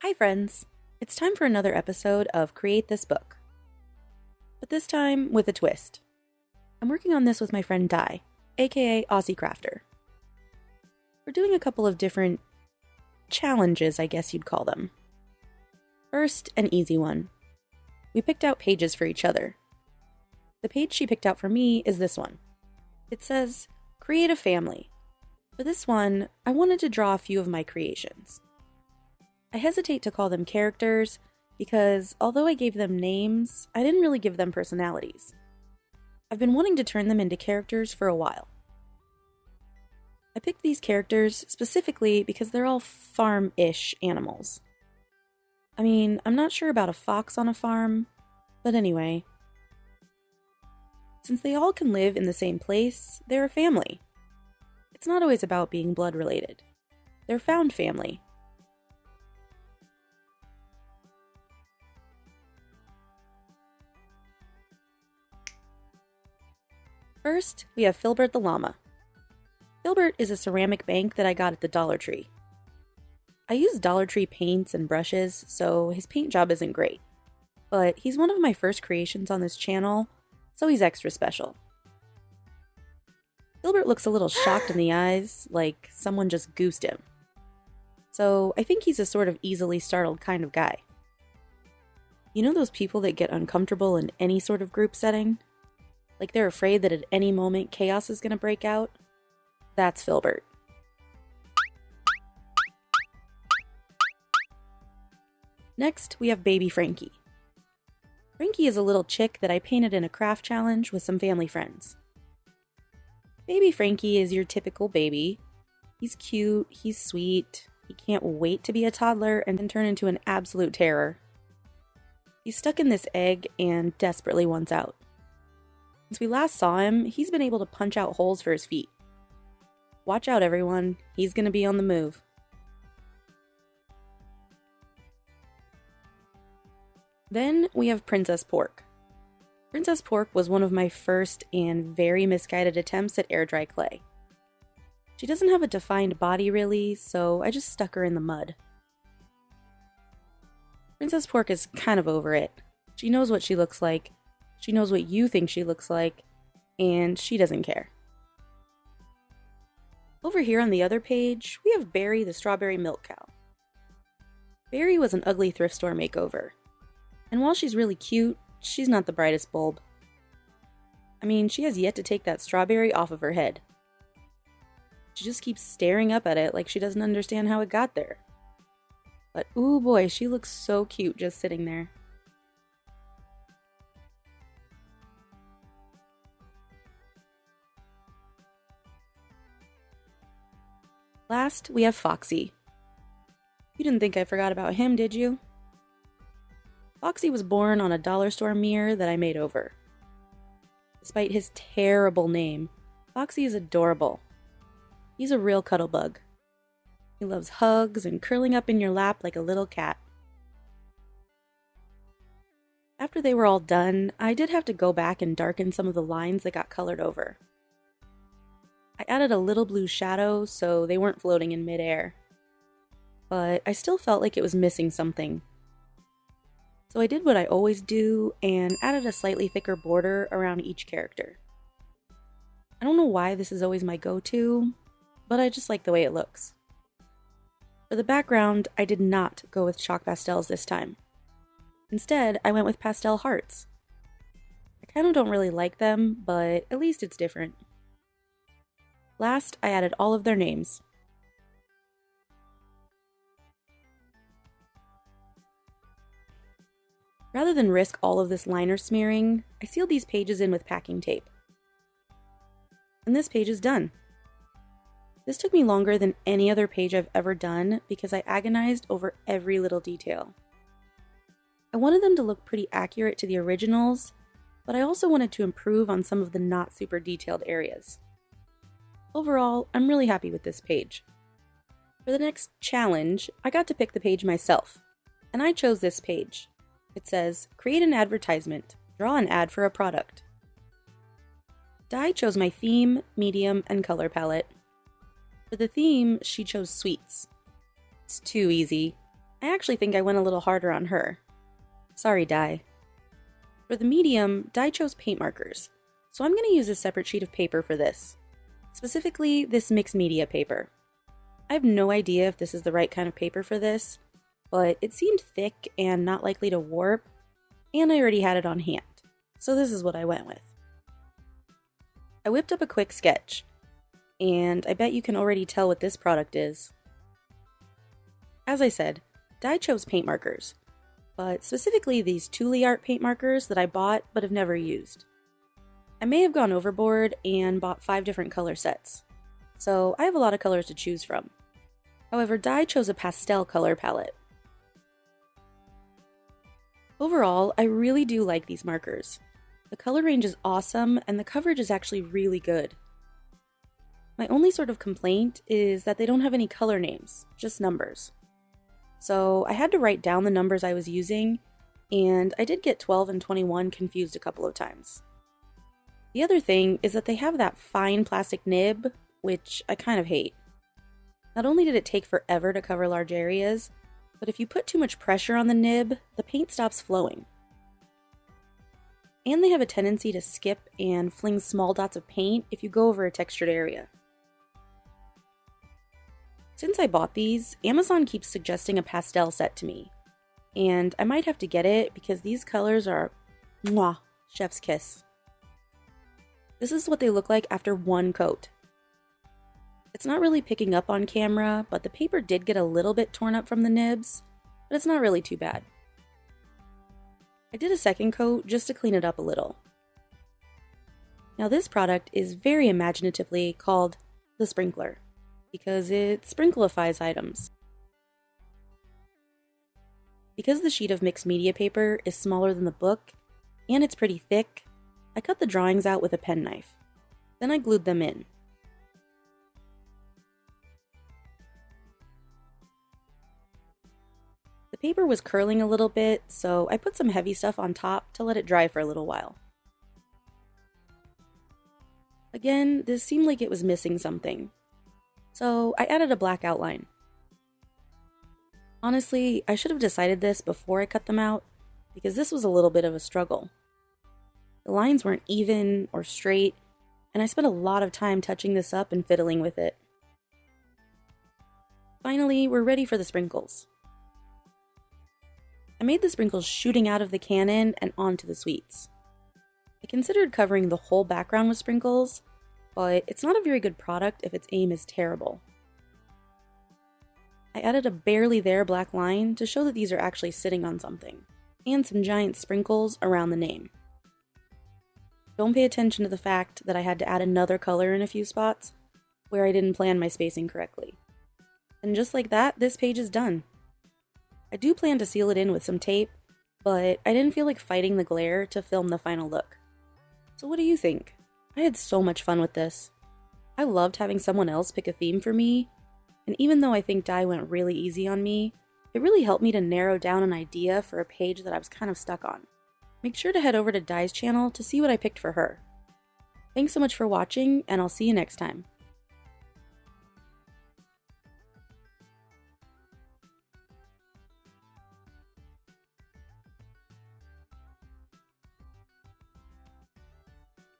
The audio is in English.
Hi friends! It's time for another episode of Create This Book. But this time with a twist. I'm working on this with my friend Di, aka AussieCrafter. We're doing a couple of different challenges, I guess you'd call them. First, an easy one. We picked out pages for each other. The page she picked out for me is this one. It says, Create a Family. For this one, I wanted to draw a few of my creations. I hesitate to call them characters because although I gave them names, I didn't really give them personalities. I've been wanting to turn them into characters for a while. I picked these characters specifically because they're all farm-ish animals. I mean, I'm not sure about a fox on a farm, but anyway. Since they all can live in the same place, they're a family. It's not always about being blood related. They're found family. First, we have Filbert the llama. Filbert is a ceramic bank that I got at the Dollar Tree. I use Dollar Tree paints and brushes, so his paint job isn't great. But he's one of my first creations on this channel, so he's extra special. Filbert looks a little shocked in the eyes, like someone just goosed him. So I think he's a sort of easily startled kind of guy. You know those people that get uncomfortable in any sort of group setting? Like they're afraid that at any moment chaos is going to break out? That's Filbert. Next, we have baby Frankie. Frankie is a little chick that I painted in a craft challenge with some family friends. Baby Frankie is your typical baby. He's cute, he's sweet, he can't wait to be a toddler and then turn into an absolute terror. He's stuck in this egg and desperately wants out. Since we last saw him, he's been able to punch out holes for his feet. Watch out everyone, he's gonna be on the move. Then we have Princess Pork. Princess Pork was one of my first and very misguided attempts at air dry clay. She doesn't have a defined body really, so I just stuck her in the mud. Princess Pork is kind of over it. She knows what she looks like. She knows what you think she looks like, and she doesn't care. Over here on the other page, we have Barry the strawberry milk cow. Barry was an ugly thrift store makeover. And while she's really cute, she's not the brightest bulb. I mean, she has yet to take that strawberry off of her head. She just keeps staring up at it like she doesn't understand how it got there. But ooh boy, she looks so cute just sitting there. Last, we have Foxy. You didn't think I forgot about him, did you? Foxy was born on a dollar store mirror that I made over. Despite his terrible name, Foxy is adorable. He's a real cuddle bug. He loves hugs and curling up in your lap like a little cat. After they were all done, I did have to go back and darken some of the lines that got colored over. I added a little blue shadow so they weren't floating in midair. But I still felt like it was missing something. So I did what I always do and added a slightly thicker border around each character. I don't know why this is always my go-to, but I just like the way it looks. For the background, I did not go with chalk pastels this time. Instead, I went with pastel hearts. I kind of don't really like them, but at least it's different. Last, I added all of their names. Rather than risk all of this liner smearing, I sealed these pages in with packing tape. And this page is done. This took me longer than any other page I've ever done because I agonized over every little detail. I wanted them to look pretty accurate to the originals, but I also wanted to improve on some of the not super detailed areas. Overall, I'm really happy with this page. For the next challenge, I got to pick the page myself, and I chose this page. It says, Create an advertisement, draw an ad for a product. Di chose my theme, medium, and color palette. For the theme, she chose sweets. It's too easy. I actually think I went a little harder on her. Sorry, Di. For the medium, Di chose paint markers, so I'm going to use a separate sheet of paper for this. Specifically, this mixed media paper. I have no idea if this is the right kind of paper for this, but it seemed thick and not likely to warp, and I already had it on hand, so this is what I went with. I whipped up a quick sketch, and I bet you can already tell what this product is. As I said, Di chose paint markers, but specifically these Thule art paint markers that I bought but have never used. I may have gone overboard and bought 5 different color sets, so I have a lot of colors to choose from. However, Di chose a pastel color palette. Overall, I really do like these markers. The color range is awesome and the coverage is actually really good. My only sort of complaint is that they don't have any color names, just numbers. So I had to write down the numbers I was using, and I did get 12 and 21 confused a couple of times. The other thing is that they have that fine plastic nib, which I kind of hate. Not only did it take forever to cover large areas, but if you put too much pressure on the nib, the paint stops flowing. And they have a tendency to skip and fling small dots of paint if you go over a textured area. Since I bought these, Amazon keeps suggesting a pastel set to me, and I might have to get it because these colors are mwah, chef's kiss. This is what they look like after one coat. It's not really picking up on camera, but the paper did get a little bit torn up from the nibs, but it's not really too bad. I did a second coat just to clean it up a little. Now this product is very imaginatively called the sprinkler, because it sprinklifies items. Because the sheet of mixed media paper is smaller than the book, and it's pretty thick, I cut the drawings out with a penknife. Then I glued them in. The paper was curling a little bit, so I put some heavy stuff on top to let it dry for a little while. Again, this seemed like it was missing something, so I added a black outline. Honestly, I should have decided this before I cut them out, because this was a little bit of a struggle. The lines weren't even or straight, and I spent a lot of time touching this up and fiddling with it. Finally, we're ready for the sprinkles. I made the sprinkles shooting out of the cannon and onto the sweets. I considered covering the whole background with sprinkles, but it's not a very good product if its aim is terrible. I added a barely there black line to show that these are actually sitting on something, and some giant sprinkles around the name. Don't pay attention to the fact that I had to add another color in a few spots where I didn't plan my spacing correctly. And just like that, this page is done. I do plan to seal it in with some tape, but I didn't feel like fighting the glare to film the final look. So what do you think? I had so much fun with this. I loved having someone else pick a theme for me, and even though I think Di went really easy on me, it really helped me to narrow down an idea for a page that I was kind of stuck on. Make sure to head over to Di's channel to see what I picked for her. Thanks so much for watching, and I'll see you next time.